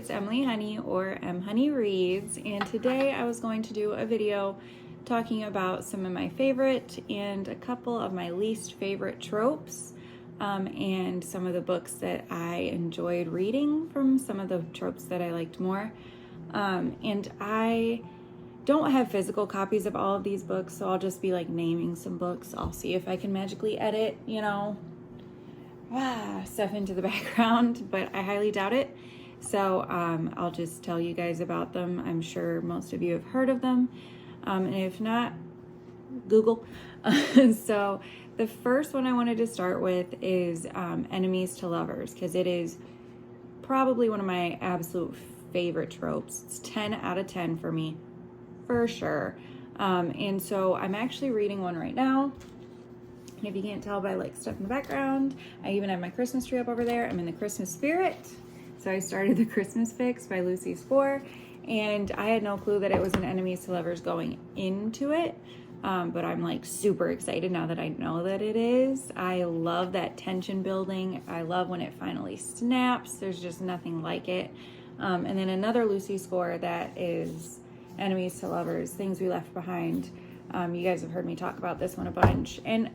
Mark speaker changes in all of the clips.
Speaker 1: it's Emily Honey, or M Honey Reads, and today I was going to do a video talking about some of my favorite and a couple of my least favorite tropes, and some of the books that I enjoyed reading from some of the tropes that I liked more. And I don't have physical copies of all of these books, so I'll just be like naming some books. I'll see if I can magically edit, stuff into the background, but I highly doubt it. So I'll just tell you guys about them. I'm sure most of you have heard of them. And if not, Google. So the first one I wanted to start with is Enemies to Lovers, because it is probably one of my absolute favorite tropes. It's 10 out of 10 for me, for sure. And so I'm actually reading one right now. If you can't tell by like stuff in the background, I even have my Christmas tree up over there. I'm in the Christmas spirit. So I started The Christmas Fix by Lucy Spohr, and I had no clue that it was an Enemies to Lovers going into it. But I'm like super excited now that I know that it is. I love that tension building. I love when it finally snaps. There's just nothing like it. And then another Lucy Spohr that is Enemies to Lovers, Things We Left Behind. You guys have heard me talk about this one a bunch. And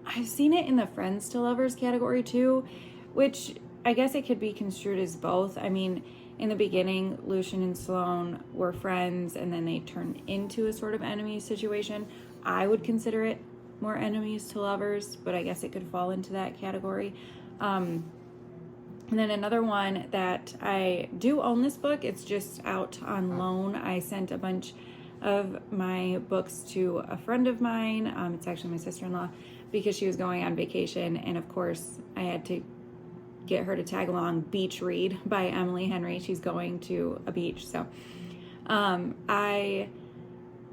Speaker 1: I've seen it in the Friends to Lovers category too, which I guess it could be construed as both. I mean, in the beginning, Lucian and Sloane were friends, and then they turned into a sort of enemy situation. I would consider it more Enemies to Lovers, but I guess it could fall into that category. And then another one that I do own this book. It's just out on loan. I sent a bunch of my books to a friend of mine. It's actually my sister-in-law, because she was going on vacation, and of course I had to get her to tag along. Beach Read by Emily Henry. She's going to a beach, so I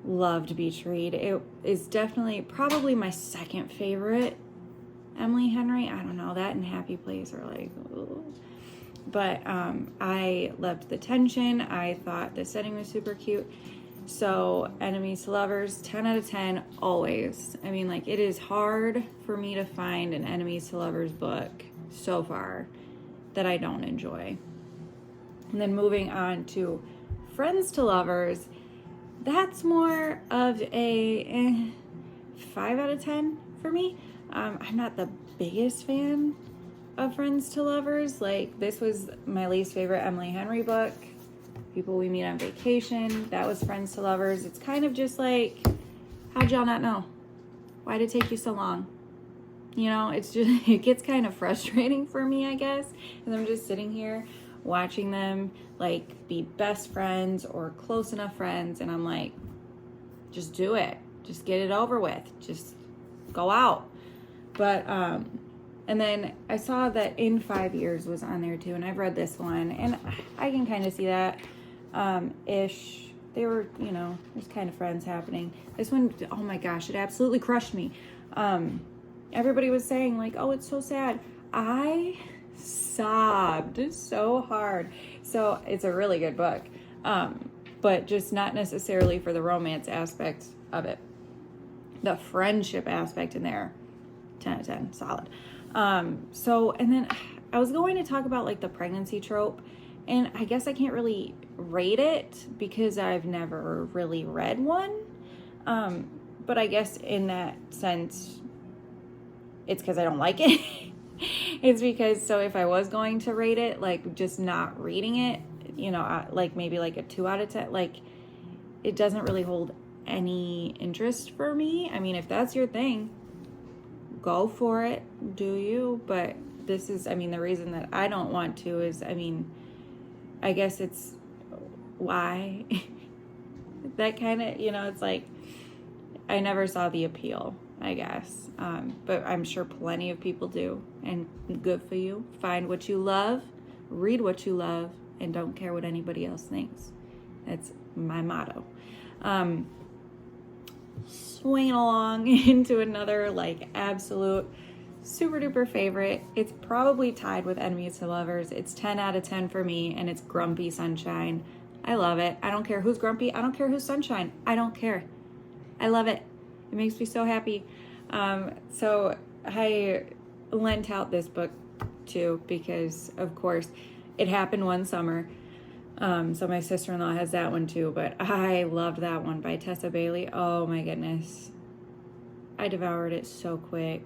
Speaker 1: loved Beach Read. It is definitely probably my second favorite Emily Henry. I don't know, that and Happy Place are like, ooh. But I loved the tension. I thought the setting was super cute. So Enemies to Lovers, 10 out of 10 always. I mean, like, it is hard for me to find an Enemies to Lovers book so far that I don't enjoy. And then moving on to Friends to Lovers, that's more of a 5 out of 10 for me. I'm not the biggest fan of Friends to Lovers. Like, this was my least favorite Emily Henry book. People We Meet on Vacation, that was Friends to Lovers. It's kind of just like, how'd y'all not know? Why did it take you so long? It's just, it gets kind of frustrating for me, I guess. And I'm just sitting here watching them like be best friends or close enough friends, and I'm like, just do it. Just get it over with. Just go out. But, and then I saw that In 5 Years was on there too, and I've read this one, and I can kind of see that ish. They were, there's kind of friends happening. This one, oh my gosh, it absolutely crushed me. Everybody was saying like, oh, it's so sad. I sobbed so hard. So it's a really good book, but just not necessarily for the romance aspect of it. The friendship aspect in there, 10 out of 10, solid. And then I was going to talk about like the pregnancy trope, and I guess I can't really rate it because I've never really read one. But I guess in that sense, it's because I don't like it. It's because, so if I was going to rate it, like just not reading it, like maybe like a 2 out of 10, like it doesn't really hold any interest for me. I mean, if that's your thing, go for it, do you? But this is, the reason that I don't want to is, I guess it's why that kind of, it's like, I never saw the appeal, I guess. But I'm sure plenty of people do, and good for you. Find what you love, read what you love, and don't care what anybody else thinks. That's my motto. Swinging along into another like absolute super duper favorite. It's probably tied with Enemies to Lovers. It's 10 out of 10 for me, and it's Grumpy Sunshine. I love it. I don't care who's grumpy. I don't care who's sunshine. I don't care. I love it. It makes me so happy. So I lent out this book too, because of course it happened one summer. So my sister-in-law has that one too, but I loved that one by Tessa Bailey. Oh my goodness. I devoured it so quick.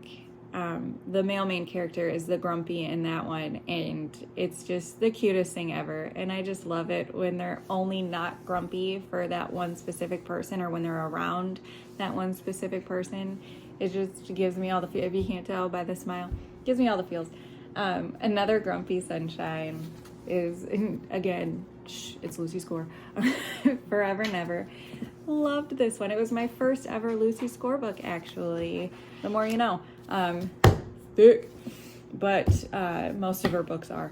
Speaker 1: The male main character is the grumpy in that one, and it's just the cutest thing ever. And I just love it when they're only not grumpy for that one specific person, or when they're around that one specific person. It just gives me all the feels. If you can't tell by the smile, gives me all the feels. Another grumpy sunshine is, again, it's Lucy Score. Forever Never. Loved this one. It was my first ever Lucy Score book, actually. The more you know. Thick. But most of her books are.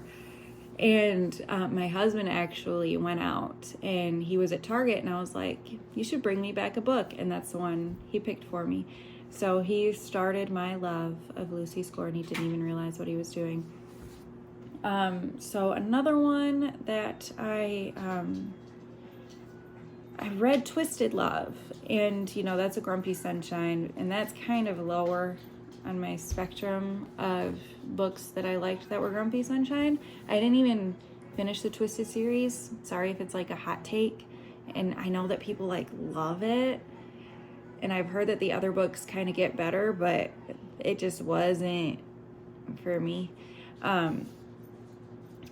Speaker 1: And my husband actually went out, and he was at Target, and I was like, you should bring me back a book. And that's the one he picked for me. So he started my love of Lucy Score, and he didn't even realize what he was doing. So another one that I read, Twisted Love, and that's a grumpy sunshine, and that's kind of lower on my spectrum of books that I liked that were grumpy sunshine. I didn't even finish the Twisted series. Sorry if it's like a hot take, and I know that people love it, and I've heard that the other books kind of get better, but it just wasn't for me.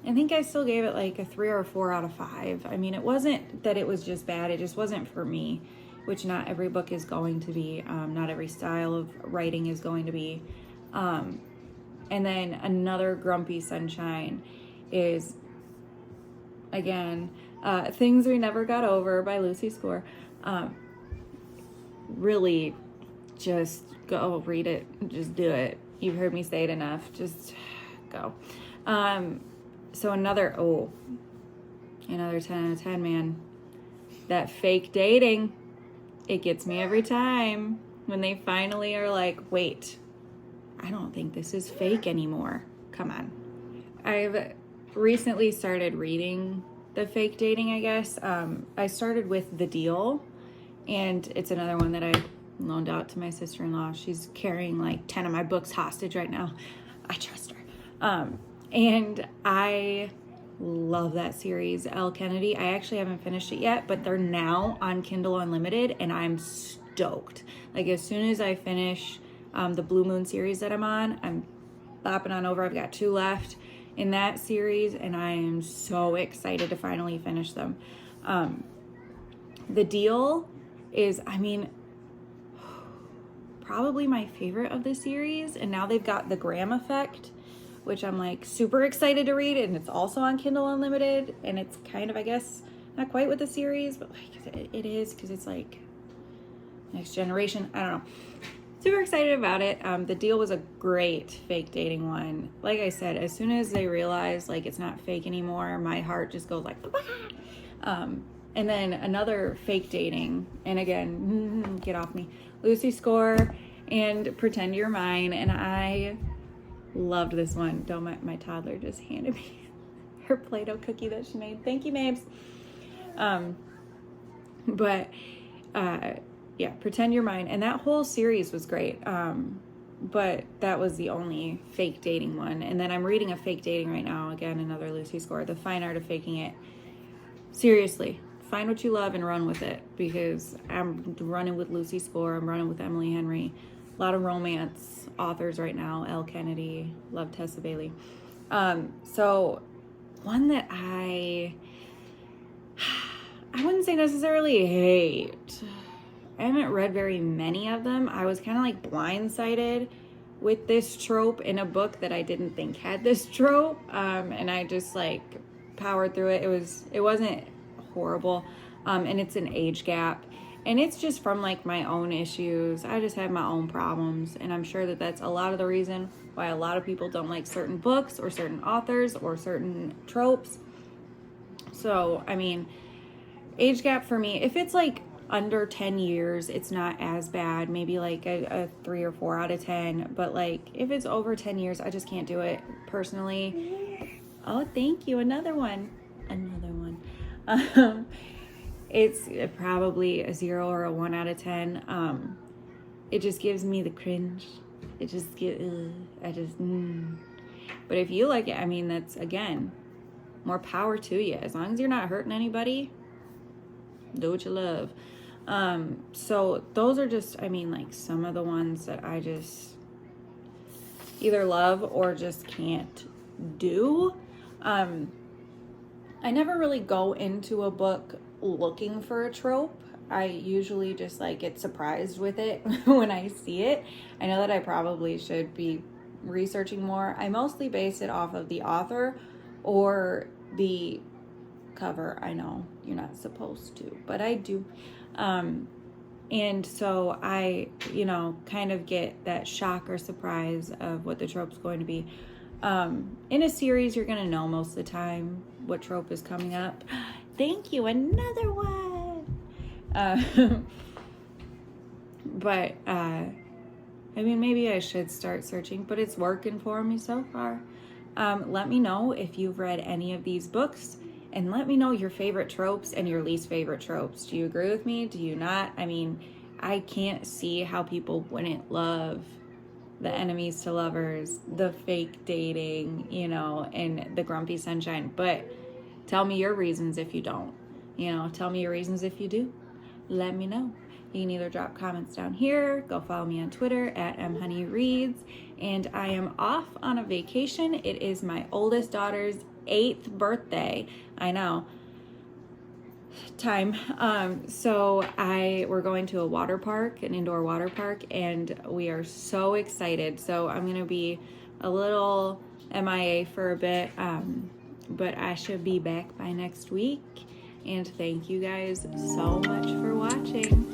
Speaker 1: I think I still gave it a 3 or 4 out of 5. I mean, it wasn't that it was just bad. It just wasn't for me, which not every book is going to be. Not every style of writing is going to be. And then another grumpy sunshine is, again, Things We Never Got Over by Lucy Score. Really, just go read it. Just do it. You've heard me say it enough. Just go. So another 10 out of 10, man. That fake dating, it gets me every time when they finally are like, wait, I don't think this is fake anymore. Come on. I've recently started reading the fake dating, I guess. I started with The Deal, and it's another one that I loaned out to my sister-in-law. She's carrying 10 of my books hostage right now. I trust her. And I love that series, Elle Kennedy. I actually haven't finished it yet, but they're now on Kindle Unlimited, and I'm stoked. As soon as I finish the Blue Moon series that I'm on, I'm bopping on over. I've got 2 left in that series, and I am so excited to finally finish them. The Deal is, probably my favorite of the series, and now they've got The Graham Effect, which I'm super excited to read, and it's also on Kindle Unlimited, and it's kind of, I guess, not quite with the series, but it is, because it's Next Generation. I don't know. Super excited about it. The Deal was a great fake dating one. Like I said, as soon as they realize it's not fake anymore, my heart just goes and then another fake dating, and again, get off me, Lucy Score and Pretend You're Mine, and I loved this one. My toddler just handed me her Play-Doh cookie that she made. Thank you, Mabes. Yeah, Pretend You're Mine. And that whole series was great. But that was the only fake dating one. And then I'm reading a fake dating right now. Again, another Lucy Score. The Fine Art of Faking It. Seriously, find what you love and run with it. Because I'm running with Lucy Score. I'm running with Emily Henry. A lot of romance authors right now. Elle Kennedy. Love Tessa Bailey. So one that I wouldn't say necessarily hate. I haven't read very many of them. I was kind of blindsided with this trope in a book that I didn't think had this trope. And I just powered through it. It wasn't horrible. And it's an age gap. And it's just from my own issues. I just have my own problems. And I'm sure that that's a lot of the reason why a lot of people don't like certain books or certain authors or certain tropes. So, age gap for me, if it's under 10 years, it's not as bad. Maybe a 3 or 4 out of 10. But if it's over 10 years, I just can't do it personally. Oh, thank you. Another one. It's probably a 0 or a 1 out of 10. It just gives me the cringe. It just But if you like it, that's, again, more power to you. As long as you're not hurting anybody, do what you love. So those are just, I mean, like some of the ones that I just either love or just can't do. I never really go into a book looking for a trope. I usually just like get surprised with it when I see it. I know that I probably should be researching more. I mostly base it off of the author or the cover. I know you're not supposed to, but I do. And so I, kind of get that shock or surprise of what the trope's going to be. In a series, you're going to know most of the time what trope is coming up. Thank you, another one. But, I mean, maybe I should start searching, but it's working for me so far. Let me know if you've read any of these books, and let me know your favorite tropes and your least favorite tropes. Do you agree with me? Do you not? I mean, I can't see how people wouldn't love the enemies to lovers, the fake dating, and the grumpy sunshine. But tell me your reasons if you don't. Tell me your reasons if you do. Let me know. You can either drop comments down here, go follow me on Twitter at mhoneyreads, and I am off on a vacation. It is my oldest daughter's 8th birthday. I know. Time. So we're going to a water park, an indoor water park, and we are so excited. So I'm going to be a little MIA for a bit, but I should be back by next week. And thank you guys so much for watching.